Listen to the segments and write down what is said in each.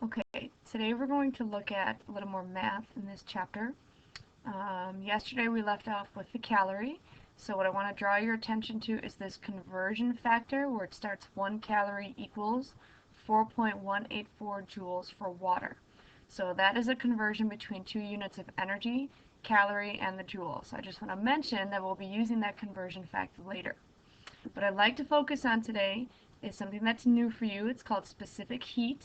Okay, today we're going to look at a little more math in this chapter. Yesterday we left off with the calorie, so what I want to draw your attention to is this conversion factor where it starts 1 calorie equals 4.184 joules for water. So that is a conversion between two units of energy, calorie and the joule. So I just want to mention that we'll be using that conversion factor later. What I'd like to focus on today is something that's new for you. It's called specific heat.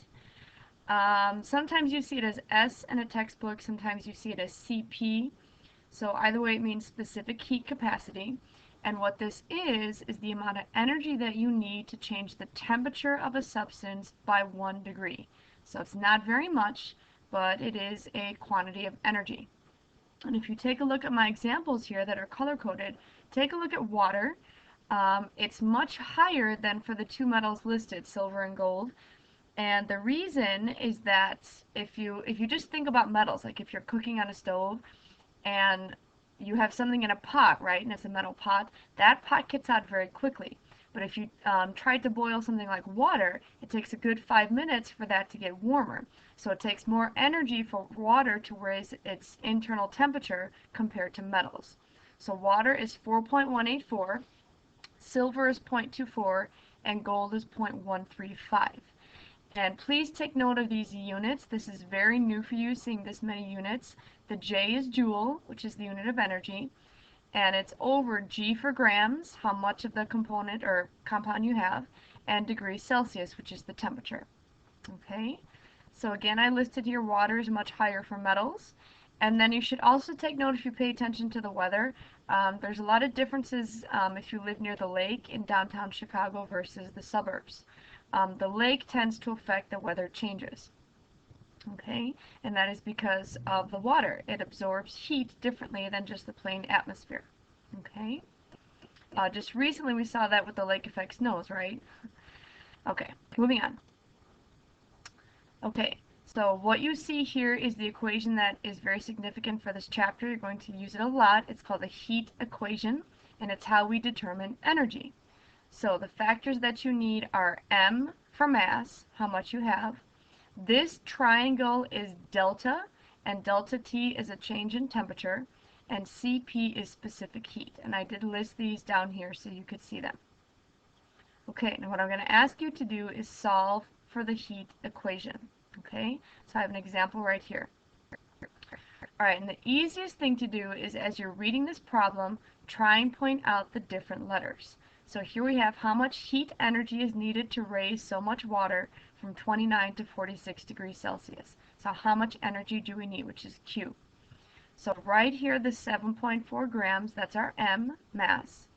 Sometimes you see it as S in a textbook, sometimes you see it as CP. So either way it means specific heat capacity. And what this is the amount of energy that you need to change the temperature of a substance by 1 degree. So it's not very much, but it is a quantity of energy. And if you take a look at my examples here that are color-coded, take a look at water. It's much higher than for the two metals listed, silver and gold. And the reason is that if you just think about metals, like if you're cooking on a stove and you have something in a pot, right, and it's a metal pot, that pot gets hot very quickly. But if you try to boil something like water, it takes a good 5 minutes for that to get warmer. So it takes more energy for water to raise its internal temperature compared to metals. So water is 4.184, silver is 0.24, and gold is 0.135. And please take note of these units. This is very new for you, seeing this many units. The J is joule, which is the unit of energy, and it's over G for grams, how much of the component or compound you have, and degrees Celsius, which is the temperature. Okay, so again, I listed here water is much higher for metals. And then you should also take note, if you pay attention to the weather, there's a lot of differences if you live near the lake in downtown Chicago versus the suburbs. The lake tends to affect the weather changes, okay, and that is because of the water. It absorbs heat differently than just the plain atmosphere, okay. Just recently we saw that with the lake effect snows, right? Okay, moving on. Okay, so what you see here is the equation that is very significant for this chapter. You're going to use it a lot. It's called the heat equation, and it's how we determine energy. So the factors that you need are M for mass, how much you have. This triangle is delta, and delta T is a change in temperature, and CP is specific heat. And I did list these down here so you could see them. Okay, now what I'm going to ask you to do is solve for the heat equation. Okay, so I have an example right here. Alright, and the easiest thing to do is, as you're reading this problem, try and point out the different letters. So here we have how much heat energy is needed to raise so much water from 29 to 46 degrees Celsius. So how much energy do we need, which is Q. So right here, the 7.4 grams, that's our M, mass.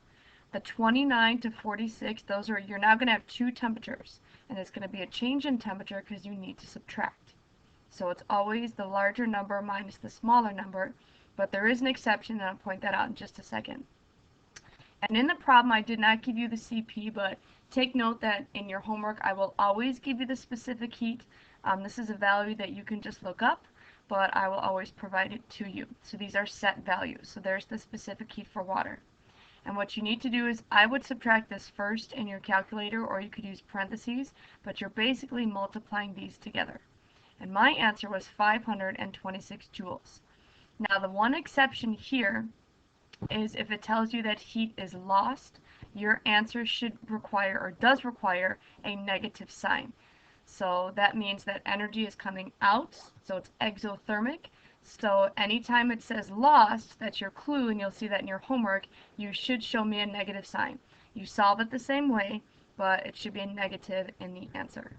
The 29 to 46, those are, you're now going to have two temperatures. And it's going to be a change in temperature because you need to subtract. So it's always the larger number minus the smaller number. But there is an exception, and I'll point that out in just a second. And in the problem, I did not give you the CP, but take note that in your homework, I will always give you the specific heat. This is a value that you can just look up, but I will always provide it to you. So these are set values. So there's the specific heat for water. And what you need to do is, I would subtract this first in your calculator, or you could use parentheses, but you're basically multiplying these together. And my answer was 526 joules. Now the one exception here is if it tells you that heat is lost, your answer should require, or does require, a negative sign. So that means that energy is coming out, so it's exothermic. So anytime it says lost, that's your clue, and you'll see that in your homework, you should show me a negative sign. You solve it the same way, but it should be a negative in the answer.